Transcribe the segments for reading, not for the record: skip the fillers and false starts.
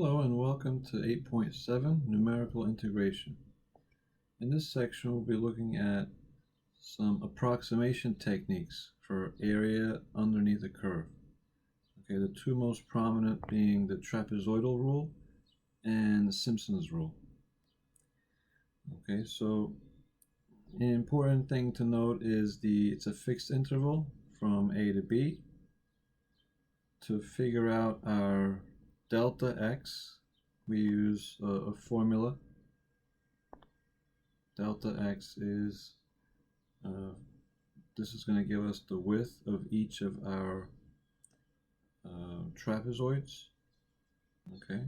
Hello and welcome to 8.7 Numerical Integration. In this section we'll be looking at some approximation techniques for area underneath a curve. Okay, the two most prominent being the trapezoidal rule and the Simpson's rule. Okay, so an important thing to note is it's a fixed interval from A to B. To figure out our delta x, we use a formula. Delta x is, this is going to give us the width of each of our trapezoids. Okay,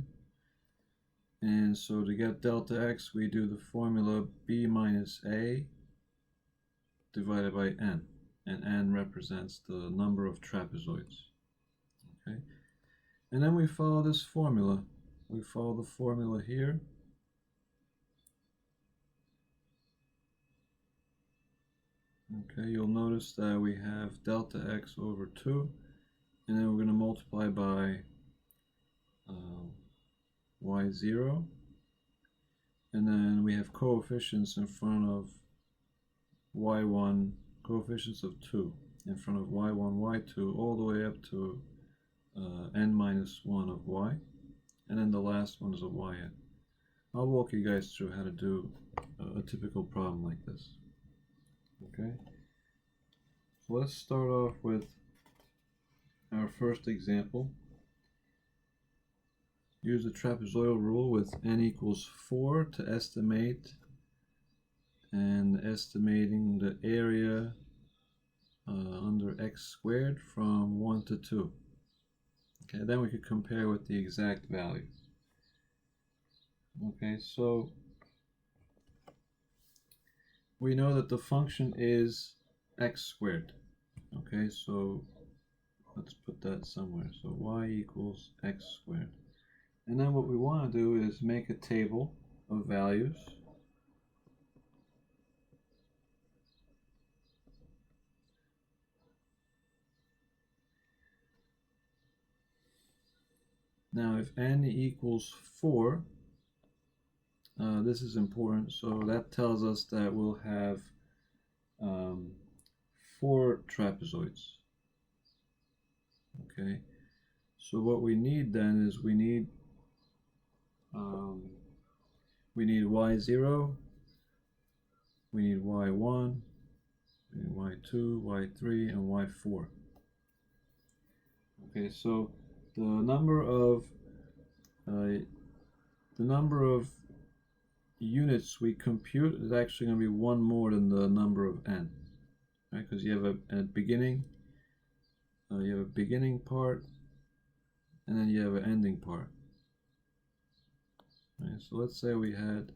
and so to get delta x, we do the formula b minus a divided by n, and n represents the number of trapezoids. Okay, and then we follow this formula. We follow the formula here. Okay, you'll notice that we have delta x over 2, and then we're going to multiply by y0, and then we have coefficients in front of y1, coefficients of 2 in front of y1, y2, all the way up to n minus 1 of y, and then the last one is a yn. I'll walk you guys through how to do a typical problem like this. Okay, so let's start off with our first example. Use the trapezoidal rule with n equals 4 to estimate, and estimating the area under x squared from 1 to 2. Okay, then we could compare with the exact value. Okay, so we know that the function is x squared. Okay, so let's put that somewhere. So y equals x squared. And then what we want to do is make a table of values. Now if n equals 4, this is important, so that tells us that we'll have 4 trapezoids. Okay, so what we need then is we need y0, we need y1, we need y2, y3, and y4. Okay, so the number of units we compute is actually going to be one more than the number of n, right? Because you have a beginning, part, and then you have an ending part. Right, so let's say we had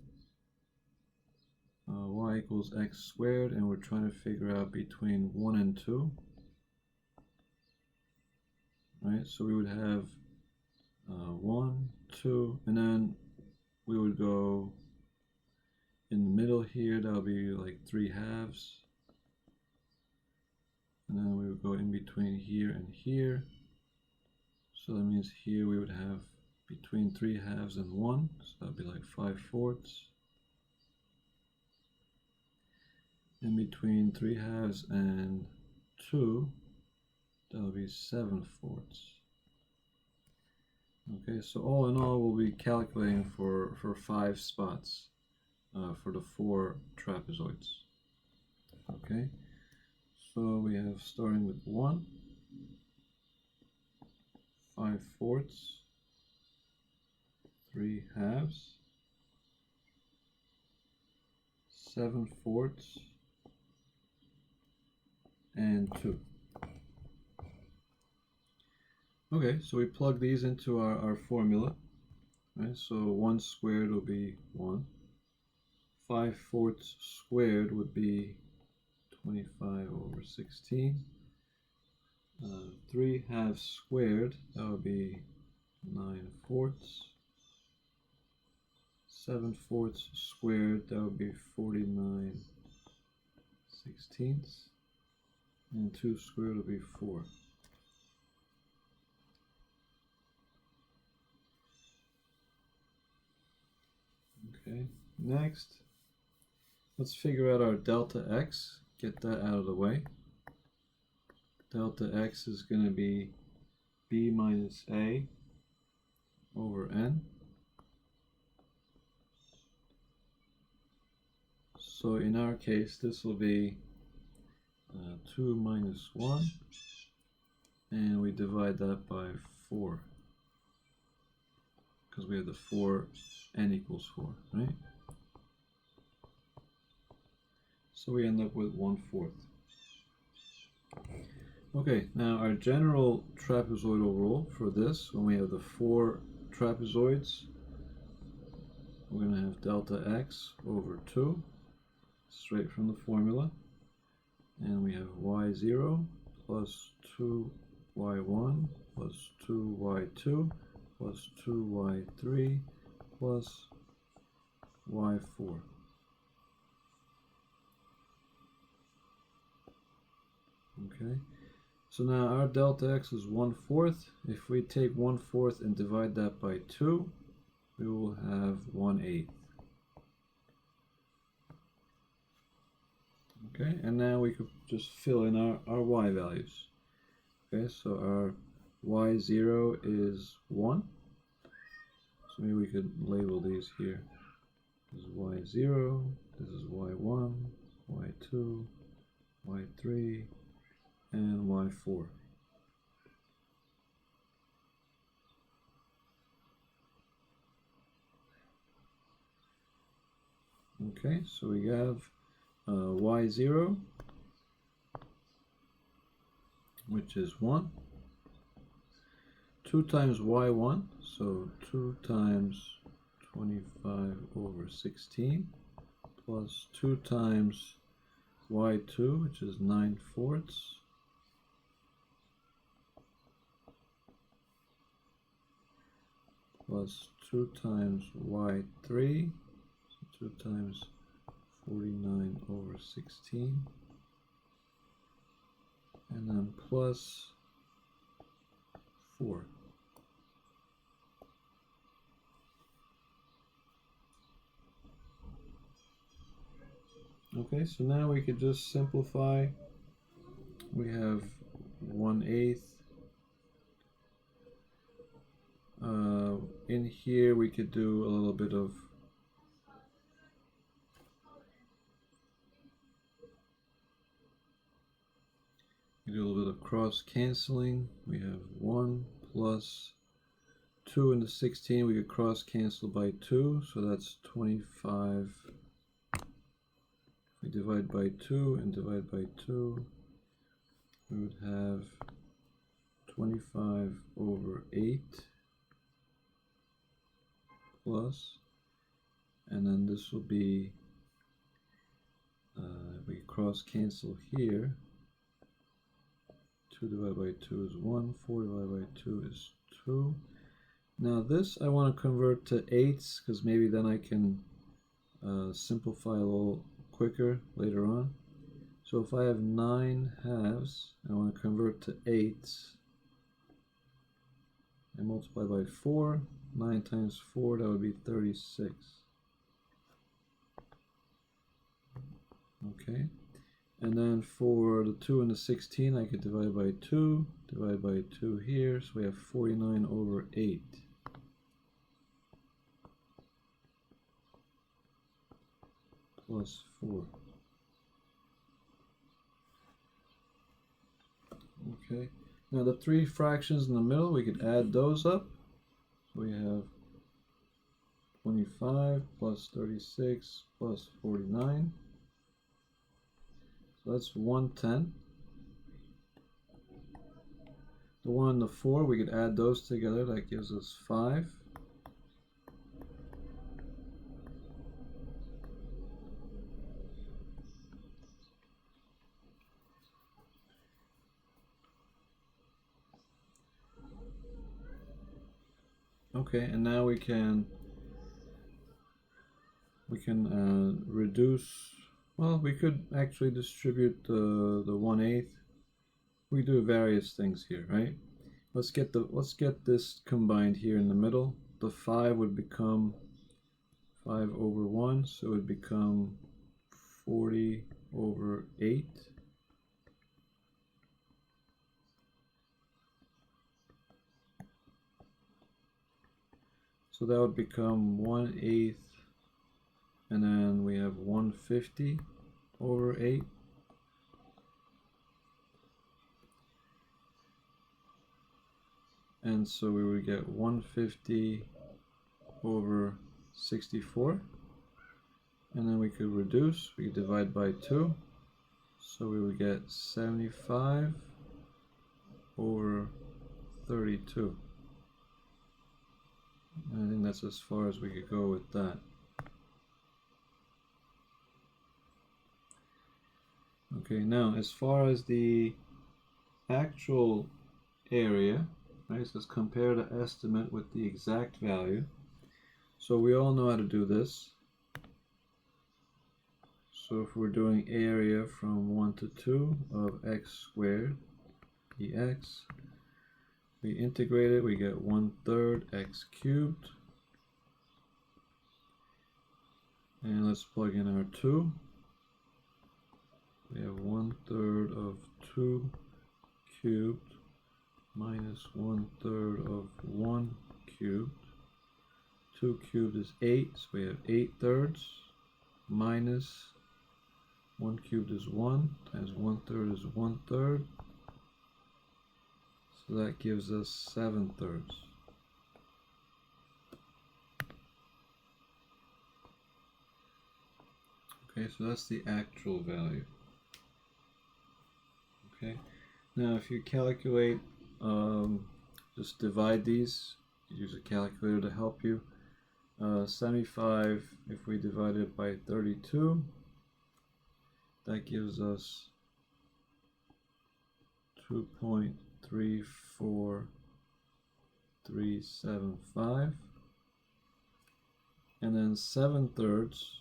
y equals x squared, and we're trying to figure out between 1 and 2. Right, so we would have 1, 2, and then we would go in the middle here. That would be like 3 halves, and then we would go in between here and here. So that means here we would have between 3 halves and 1, so that would be like 5/4. In between 3 halves and 2, that would be 7/4. Okay, so all in all, we'll be calculating for 5 spots for the 4 trapezoids. Okay, so we have starting with 1, 5/4, 3 halves, 7/4, and 2. Okay, so we plug these into our formula, right? So 1 squared will be 1. 5/4 squared would be 25/16. 3 halves squared, that would be 9/4. 7/4 squared, that would be 49/16. And 2 squared would be 4. Okay, next, let's figure out our delta x. Get that out of the way. Delta x is going to be b minus a over n. So in our case, this will be 2 minus 1, and we divide that by 4, because we have the 4, n equals 4, right? So we end up with 1/4. Okay, now our general trapezoidal rule for this, when we have the 4 trapezoids, we're going to have delta x over 2, straight from the formula. And we have y0 plus 2y1 plus 2y2 plus 2y3 plus y4. Okay, so now our delta x is 1/4. If we take 1/4 and divide that by 2, we will have 1/8. Okay, and now we could just fill in our y values. Okay, so our y0 is 1. So maybe we could label these here. This is y0, this is y1, y2, y3, and y4. Okay, so we have y0, which is 1, 2 times y1, so 2 times 25 over 16, plus 2 times y2, which is 9/4, plus 2 times y3, so 2 times 49 over 16, and then plus 4. Okay, so now we could just simplify. We have 1/8. In here we could do a little bit of cross canceling. We have 1 plus 2 into 16. We could cross cancel by 2, so that's 25. We divide by 2 and divide by 2, we would have 25 over 8 plus, and then this will be, we cross cancel here, 2 divided by 2 is 1, 4 divided by 2 is 2. Now this I want to convert to eighths, because maybe then I can simplify a little quicker later on. So if I have 9 halves, I want to convert to eighths. I multiply by 4, 9 times 4, that would be 36. Okay, and then for the 2 and the 16, I could divide by 2, divide by 2 here, so we have 49 over 8. Plus 4. Okay, now the 3 fractions in the middle, we could add those up. So we have 25 plus 36 plus 49. So that's 1/10. The 1 and the 4, we could add those together. That gives us 5. Okay, and now we can reduce. Well, we could actually distribute the 1/8. We do various things here, right? Let's get this combined here in the middle. The 5 would become 5 over 1, so it would become 40 over 8. So that would become 1/8, and then we have 150 over 8. And so we would get 150 over 64. And then we could reduce, we could divide by 2. So we would get 75 over 32. And I think that's as far as we could go with that. Okay, now as far as the actual area, right, so let's compare the estimate with the exact value. So we all know how to do this. So if we're doing area from 1 to 2 of x squared dx, we integrate it, we get 1/3 x cubed. And let's plug in our 2. We have 1/3 of 2 cubed minus 1/3 of 1 cubed. 2 cubed is 8, so we have 8/3 minus 1 cubed is 1 times 1/3 is 1/3. So that gives us 7/3. Okay, so that's the actual value. Okay, now if you calculate, just divide these, use a calculator to help you. 75, if we divide it by 32, that gives us 2.34375, and then 7/3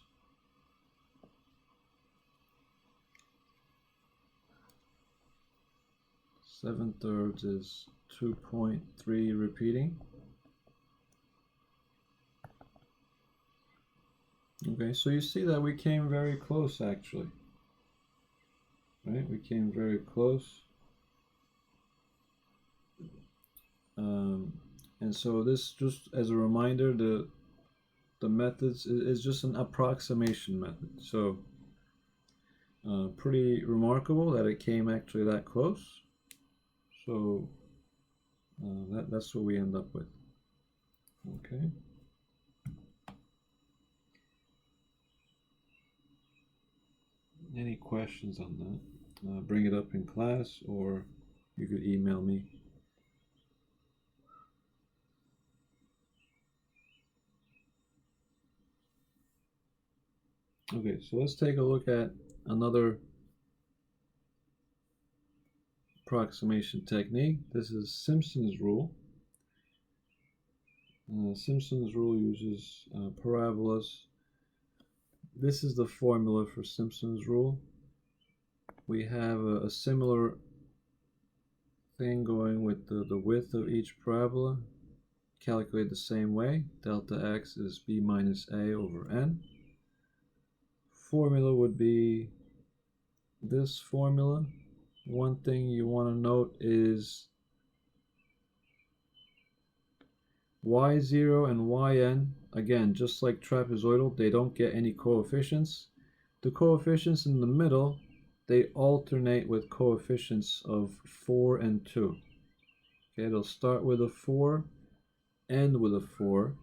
is 2.3 repeating. Okay, so you see that we came very close actually. Right, we came very close. And so this, just as a reminder, the methods is just an approximation method. So pretty remarkable that it came actually that close. So that's what we end up with. Okay. Any questions on that? Bring it up in class, or you could email me. Okay, so let's take a look at another approximation technique. This is Simpson's rule. Simpson's rule uses parabolas. This is the formula for Simpson's rule. We have a similar thing going with the width of each parabola. Calculate the same way. Delta x is b minus a over n. Formula would be this formula. One thing you want to note is y0 and yn, again, just like trapezoidal, they don't get any coefficients. The coefficients in the middle, they alternate with coefficients of 4 and 2. Okay, they'll start with a 4, end with a 4,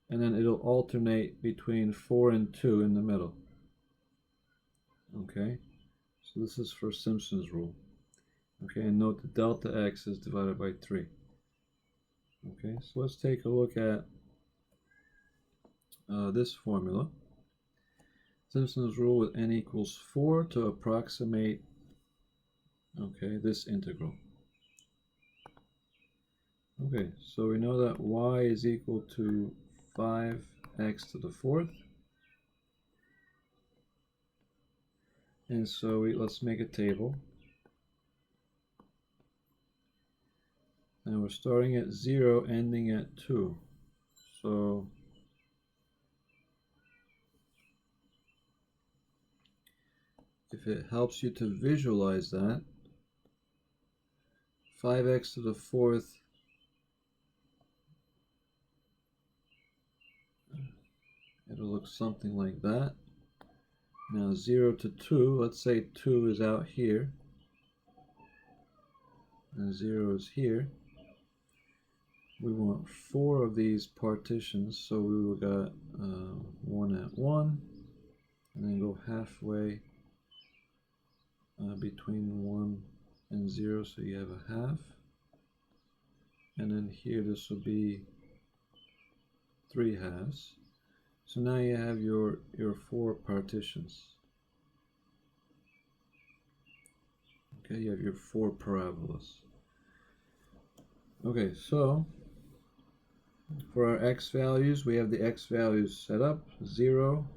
and then it'll alternate between 4 and 2 in the middle. Okay, so this is for Simpson's rule. Okay, and note that delta x is divided by 3. Okay, so let's take a look at this formula. Simpson's rule with n equals 4 to approximate, okay, this integral. Okay, so we know that y is equal to 5x to the 4th. And so let's make a table. And we're starting at 0, ending at 2. So if it helps you to visualize that, 5x to the fourth it'll look something like that. Now 0 to 2, let's say 2 is out here and 0 is here. We want 4 of these partitions, so we will got 1 at 1 and then go halfway between 1 and 0, so you have a half. And then here this will be 3 halves. So now you have your 4 partitions. Okay, you have your 4 parabolas. Okay, so for our x values, we have the x values set up: 0,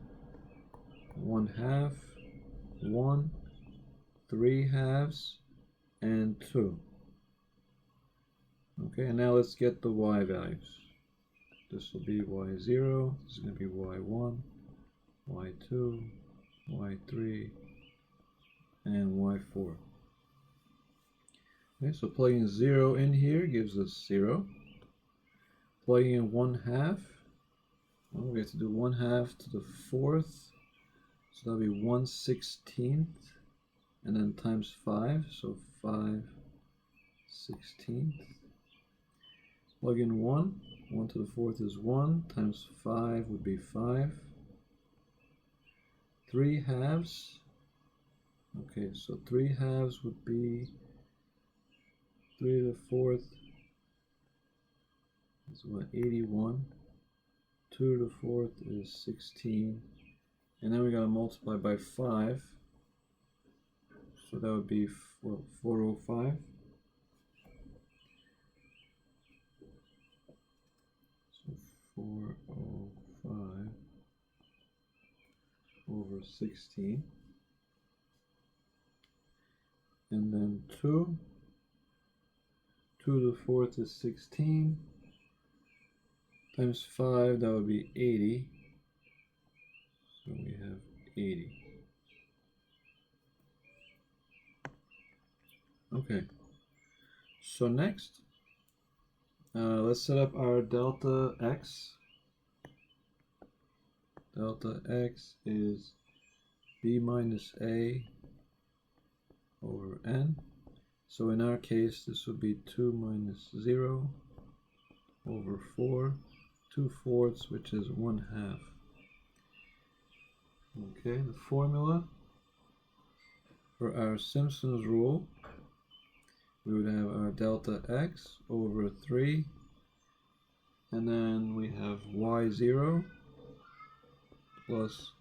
1/2, 1, 3 halves, and 2. Okay, and now let's get the y values. This will be y0, this is going to be y1, y2, y3, and y4. Okay, so plugging 0 in here gives us 0. Plugging in 1/2, well, we have to do 1/2 to the fourth, so that'll be 1/16, and then times 5, so 5/16. Plug in 1 to the fourth is 1, times 5 would be 5. 3 halves, okay, so 3 halves would be 3 to the fourth is what, 81. 2 to the fourth is 16, and then we gotta multiply by 5, so that would be 405. So 405 over 16, and then 2 to the fourth is 16, times 5, that would be 80, so we have 80. Okay, so next, let's set up our delta x. Delta x is b minus a over n. So in our case, this would be 2 minus 0 over 4, 2/4, which is 1/2. Okay, the formula for our Simpson's rule, we would have our delta x over 3, and then we have y0 plus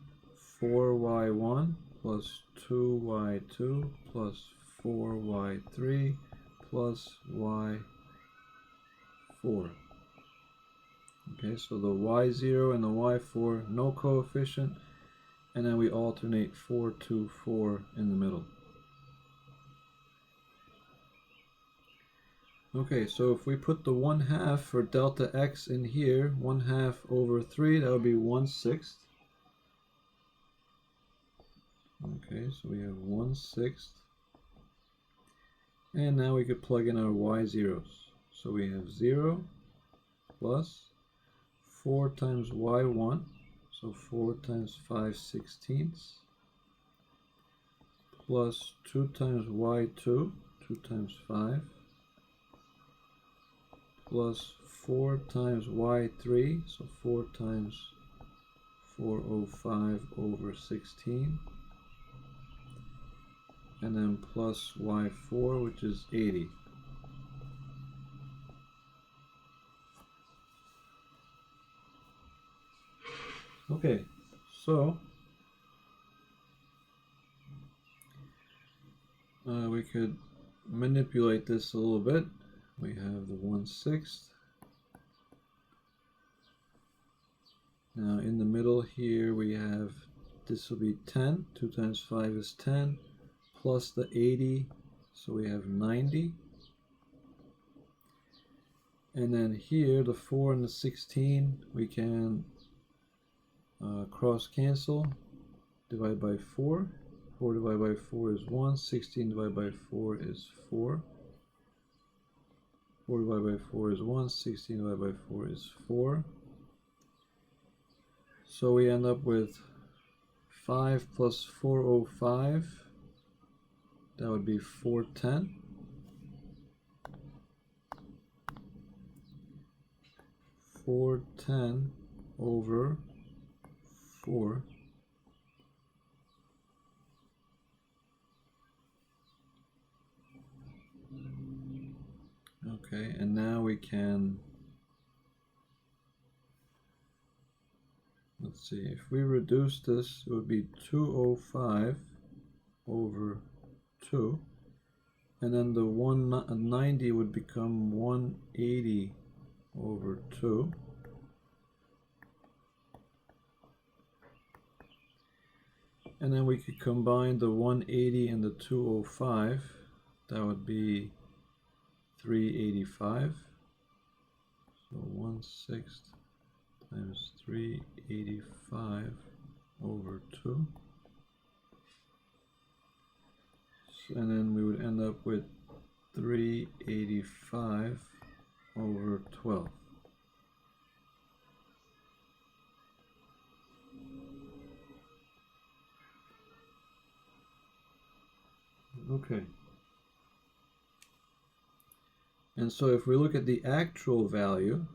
4y1 plus 2y2 plus 4y3 plus y4. Okay, so the y0 and the y4, no coefficient, and then we alternate 4, 2, 4 in the middle. Okay, so if we put the 1/2 for delta x in here, 1/2 over 3, that would be 1/6. Okay, so we have 1/6. And now we could plug in our y0s. So we have 0 plus 4 times y1, so 4 times 5/16, plus 2 times y2, 2 times 5, plus 4 times y3, so 4 times 405 over 16, and then plus y4, which is 80. Okay, so we could manipulate this a little bit. We have the 1/6. Now in the middle here we have, this will be 10, 2 times 5 is 10, plus the 80, so we have 90. And then here, the 4 and the 16, we can cross cancel, divide by 4. 4 divided by 4 is 1, 16 divided by 4 is 4. 4 divided by 4 is 1, 16 divided by 4 is 4. So we end up with 5 plus 405, that would be 410. 410 over 4. Okay, and now we can, let's see, if we reduce this, it would be 205 over 2, and then the 190 would become 180 over 2. And then we could combine the 180 and the 205. That would be 385. So 1/6 times 385 over 2. And then we would end up with 385 over 12. Okay. And so if we look at the actual value,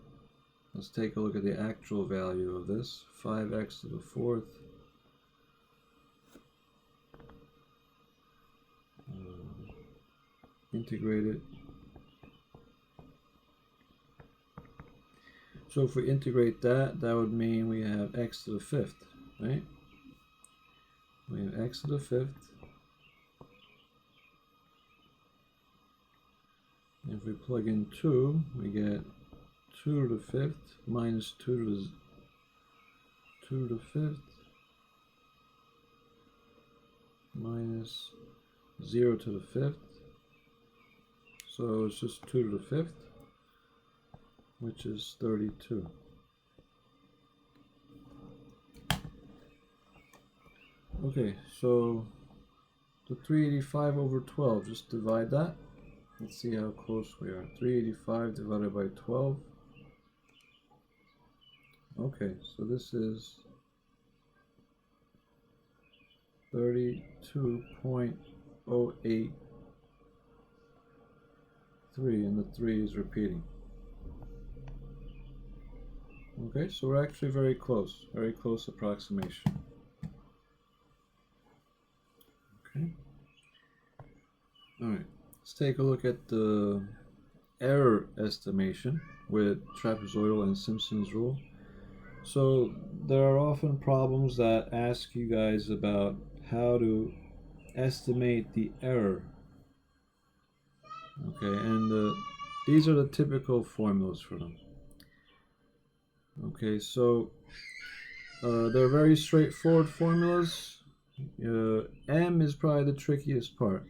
let's take a look at the actual value of this. 5x to the 4th. Integrate it. So if we integrate that, that would mean we have x to the 5th, right? We have x to the 5th. If we plug in 2, we get 2 to the 5th minus 2 to the 5th minus 0 to the 5th. So it's just 2 to the 5th, which is 32. Okay, so the 385 over 12, just divide that. Let's see how close we are. 385 divided by 12. Okay, so this is 32.083, and the 3 is repeating. Okay, so we're actually very close approximation. Okay. All right. Let's take a look at the error estimation with trapezoidal and Simpson's rule. So there are often problems that ask you guys about how to estimate the error. Okay, and these are the typical formulas for them. Okay, so they're very straightforward formulas. M is probably the trickiest part.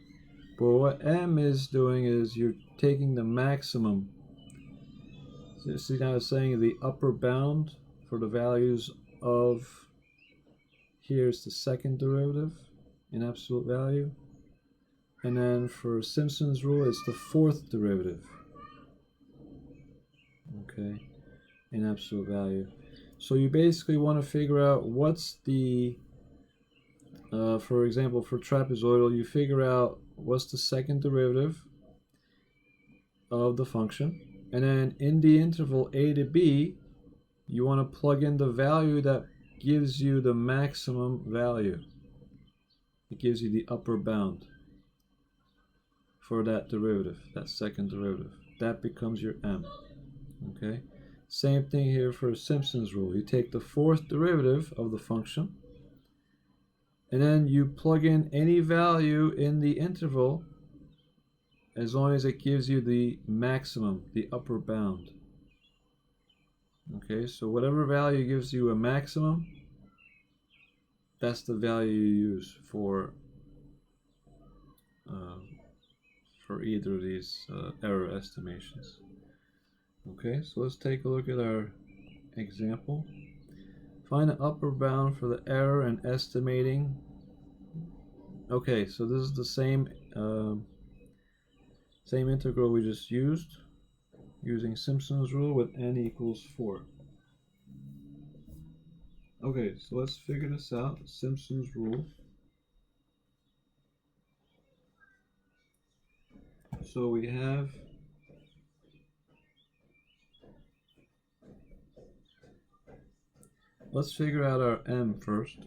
But what M is doing is you're taking the maximum. So see now it's saying the upper bound for the values of, here's the second derivative in absolute value. And then for Simpson's rule, it's the fourth derivative. Okay, in absolute value. So you basically want to figure out what's the, for example, for trapezoidal, you figure out what's the second derivative of the function, and then in the interval a to b, you want to plug in the value that gives you the maximum value. It gives you the upper bound for that derivative, that second derivative. That becomes your m. Okay. Same thing here for Simpson's rule. You take the fourth derivative of the function, and then you plug in any value in the interval as long as it gives you the maximum, the upper bound. Okay, so whatever value gives you a maximum, that's the value you use for either of these error estimations. Okay, so let's take a look at our example. Find the upper bound for the error in estimating. Okay, so this is the same same integral we just used, using Simpson's rule with n equals 4. Okay, so let's figure this out. Simpson's rule. So we have let's figure out our m first.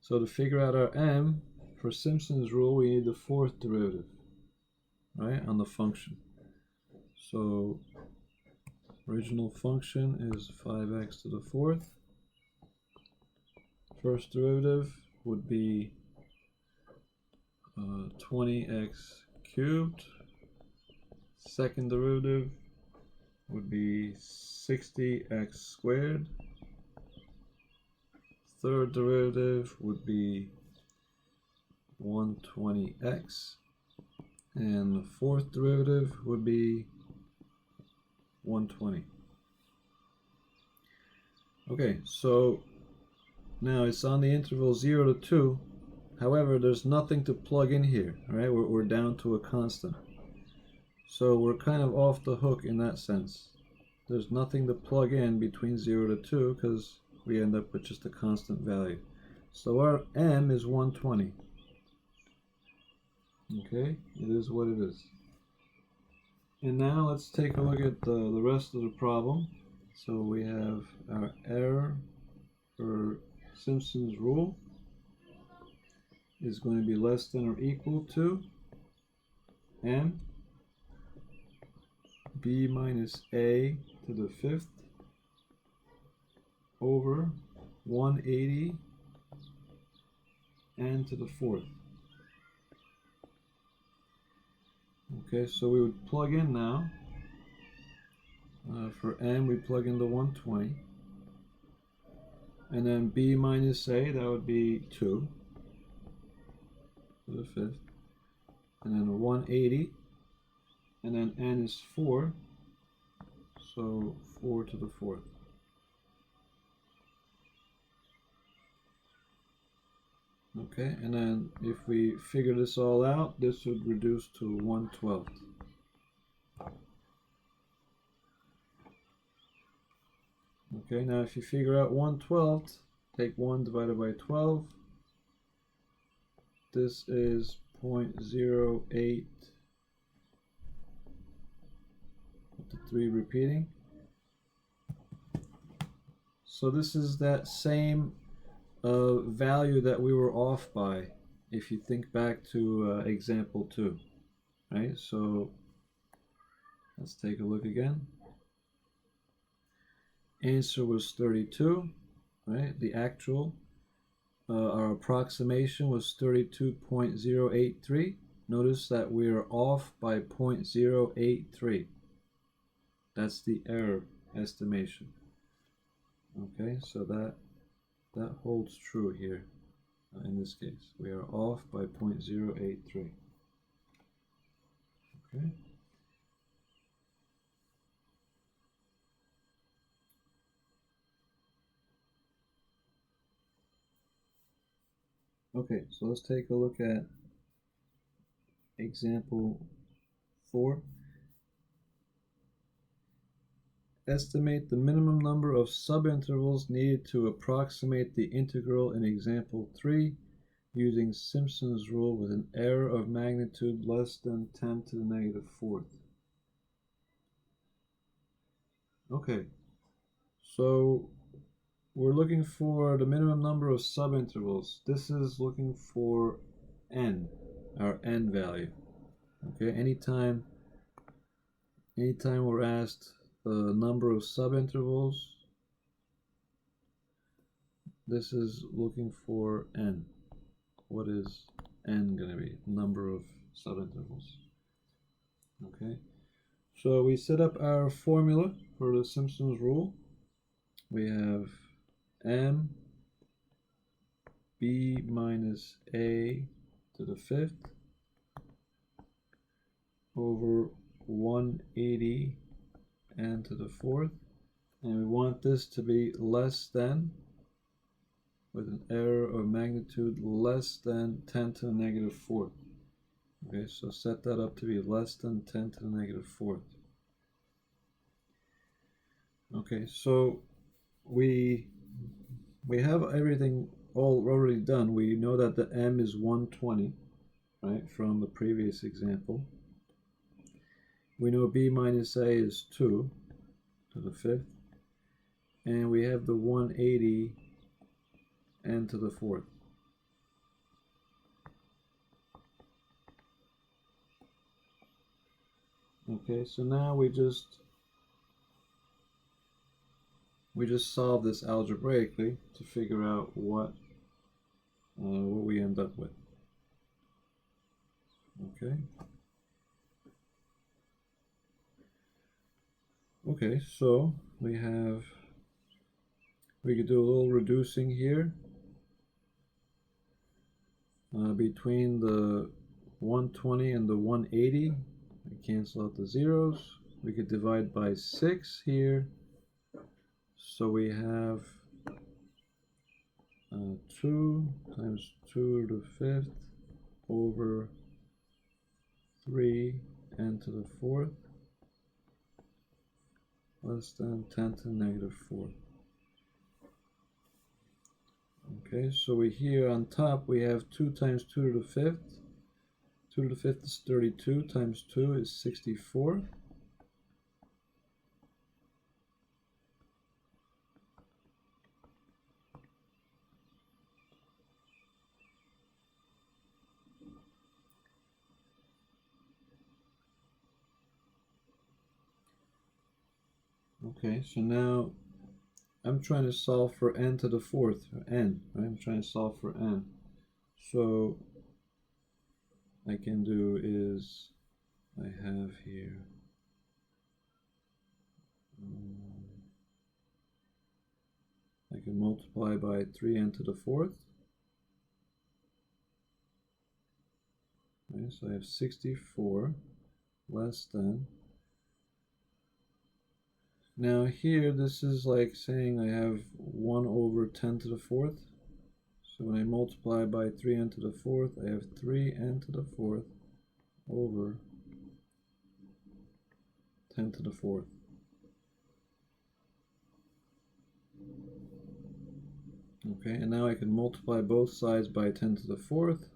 So to figure out our m, for Simpson's rule, we need the fourth derivative, right, on the function. So original function is 5x to the fourth. First derivative would be 20x cubed. Second derivative would be 60x squared. Third derivative would be 120x. And the fourth derivative would be 120. Okay, so now it's on the interval 0 to 2. However, there's nothing to plug in here, right? We're down to a constant. So we're kind of off the hook in that sense. There's nothing to plug in between 0 to 2 because we end up with just a constant value. So our m is 120. Okay, it is what it is. And now let's take a look at the rest of the problem. So we have our error for Simpson's rule is going to be less than or equal to m b minus a to the fifth over 180 n to the fourth. Okay, so we would plug in now. For n, we plug in the 120. And then b minus a, that would be 2 to the fifth. And then 180. And then n is 4. So 4 to the fourth. Okay, and then if we figure this all out, this would reduce to 1/12. Okay, now if you figure out 1/12, take 1 divided by 12. This is 0.08 with the 3 repeating. So this is that same value that we were off by, if you think back to example 2, right? So let's take a look again. Answer was 32, right? The actual, our approximation was 32.083. Notice that we are off by 0.083. That's the error estimation. Okay, so that holds true here. In this case, we are off by 0.083. Okay. Okay, so let's take a look at example 4. Estimate the minimum number of subintervals needed to approximate the integral in example 3 using Simpson's rule with an error of magnitude less than 10 to the negative fourth. Okay, so we're looking for the minimum number of subintervals. This is looking for n, our n value. Okay, anytime we're asked the number of subintervals, this is looking for n. What is n going to be? Number of subintervals. Okay, so we set up our formula for the Simpson's rule. We have m b minus a to the fifth over 180 n to the fourth, and we want this to be less than, with an error of magnitude less than 10 to the negative fourth. Okay, so set that up to be less than 10 to the negative fourth. Okay, so we have everything already done. We know that the m is 120, right, from the previous example. We know b minus a is 2 to the fifth, and we have the 180 n to the fourth. Okay, so now we just solve this algebraically to figure out what we end up with. Okay. Okay, so we could do a little reducing here between the 120 and the 180. We cancel out the zeros. We could divide by 6 here. So we have 2 times 2 to the fifth over 3 n to the fourth less than 10 to the negative fourth. Okay, so we here on top we have 2 times 2 to the fifth. 2 to the fifth is 32 times 2 is 64. Okay, so now I'm trying to solve for n to the fourth, or n, right? I'm trying to solve for n. So I can do is, I have here, I can multiply by 3n to the fourth. Okay, so I have 64 less than. Now here, this is like saying I have 1 over 10 to the fourth. So when I multiply by 3n to the fourth, I have 3n to the fourth over 10 to the fourth. Okay, and now I can multiply both sides by 10 to the fourth.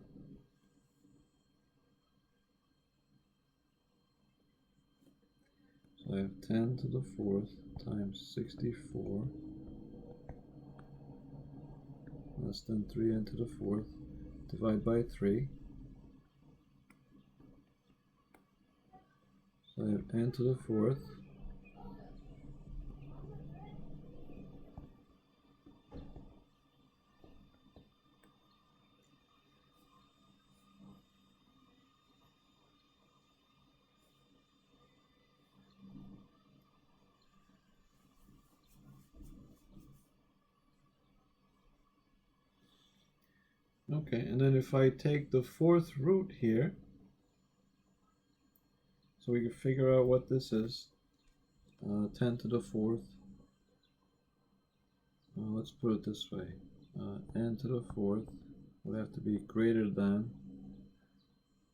So I have 10 to the fourth times 64 less than 3n to the fourth, divide by 3. So I have n to the fourth Okay, and then if I take the fourth root here, so we can figure out what this is. 10 to the fourth. Let's put it this way. N to the fourth would have to be greater than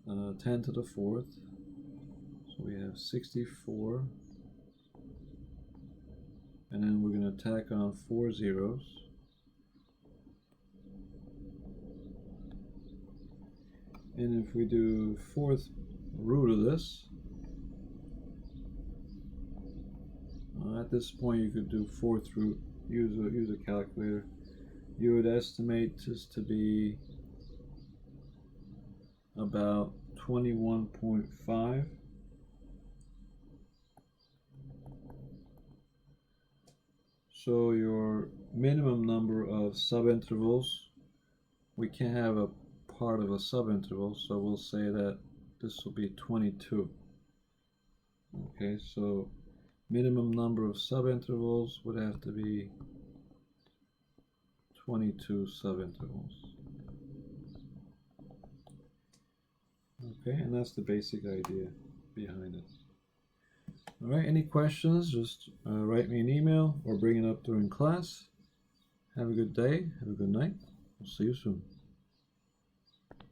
10 to the fourth. So we have 64. And then we're going to tack on 4 zeros. And if we do fourth root of this, at this point you could do fourth root, use a calculator. You would estimate this to be about 21.5. So your minimum number of subintervals, we can't have a part of a subinterval, so we'll say that this will be 22. Okay, so minimum number of subintervals would have to be 22 subintervals. Okay, and that's the basic idea. behind it. Alright, any questions, just write me an email or bring it up during class. Have a good day, have a good night. We'll see you soon.